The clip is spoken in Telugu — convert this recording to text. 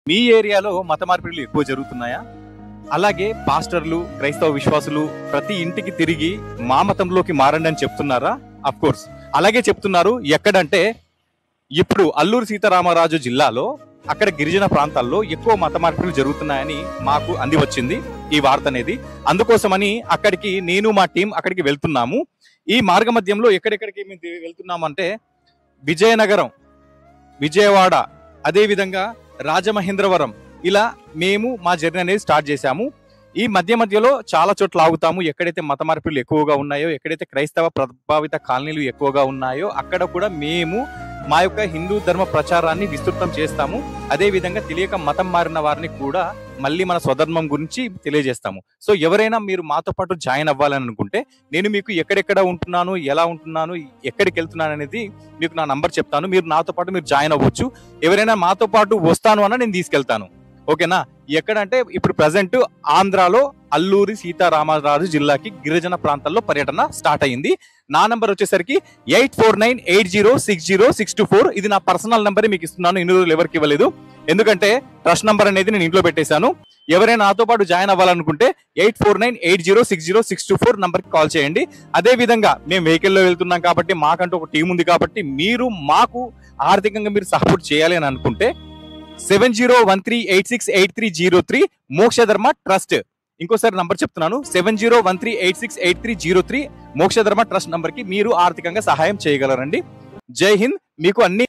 మీ ఏరియాలో మత మార్పిడులు ఎక్కువ జరుగుతున్నాయా? అలాగే పాస్టర్లు, క్రైస్తవ విశ్వాసులు ప్రతి ఇంటికి తిరిగి మా మతంలోకి మారండి అని చెప్తున్నారా? అఫ్ కోర్స్ అలాగే చెప్తున్నారు. ఎక్కడంటే ఇప్పుడు అల్లూరు సీతారామరాజు జిల్లాలో అక్కడ గిరిజన ప్రాంతాల్లో ఎక్కువ మత మార్పులు జరుగుతున్నాయని మాకు అంది వచ్చింది ఈ వార్త అనేది. అందుకోసమని అక్కడికి నేను మా టీం అక్కడికి వెళ్తున్నాము. ఈ మార్గ మధ్యంలో ఎక్కడెక్కడికి మేము వెళ్తున్నామంటే విజయనగరం, విజయవాడ, అదే విధంగా రాజమహేంద్రవరం, ఇలా మేము మా జర్నీ అనేది స్టార్ట్ చేశాము. ఈ మధ్యలో చాలా చోట్ల ఆగుతాము. ఎక్కడైతే మత మార్పులు ఎక్కువగా ఉన్నాయో, ఎక్కడైతే క్రైస్తవ ప్రభావిత కాలనీలు ఎక్కువగా ఉన్నాయో అక్కడ కూడా మేము మా యొక్క హిందూ ధర్మ ప్రచారాన్ని విస్తృతం చేస్తాము. అదే విధంగా తెలియక మతం మారిన వారిని కూడా మళ్ళీ మన స్వధర్మం గురించి తెలియజేస్తాము. సో ఎవరైనా మీరు మాతో పాటు జాయిన్ అవ్వాలని అనుకుంటే నేను మీకు ఎక్కడెక్కడ ఉంటున్నాను, ఎలా ఉంటున్నాను, ఎక్కడికి వెళ్తున్నాను అనేది మీకు నా నంబర్ చెప్తాను. మీరు నాతో పాటు మీరు జాయిన్ అవ్వచ్చు. ఎవరైనా మాతో పాటు వస్తాను అన్న నేను తీసుకెళ్తాను. ఓకేనా? ఎక్కడంటే ఇప్పుడు ప్రజెంట్ ఆంధ్రాలో అల్లూరి సీతారామరాజు జిల్లాకి గిరిజన ప్రాంతాల్లో పర్యటన స్టార్ట్ అయింది. నా నంబర్ వచ్చేసరికి 8498060624. ఇది నా పర్సనల్ నంబర్ మీకు ఇస్తున్నాను. ఇన్ని రోజులు ఎవరికి ఇవ్వలేదు, ఎందుకంటే ట్రస్ట్ నంబర్ అనేది నేను ఇంట్లో పెట్టేశాను. ఎవరైనా నాతో పాటు జాయిన్ అవ్వాలనుకుంటే 8498060624 నంబర్కి కాల్ చేయండి. అదే విధంగా మేము వెహికల్లో వెళ్తున్నాం కాబట్టి మాకంటూ ఒక టీం ఉంది కాబట్టి మీరు మాకు ఆర్థికంగా మీరు సపోర్ట్ చేయాలి అని అనుకుంటే 7013868303 మోక్షధర్మ ట్రస్ట్. ఇంకోసారి నంబర్ చెప్తున్నాను, 7013868303 మోక్షధర్మ ట్రస్ట్ నంబర్ కి మీరు ఆర్థికంగా సహాయం చేయగలరండి. జై హింద్. మీకు అన్ని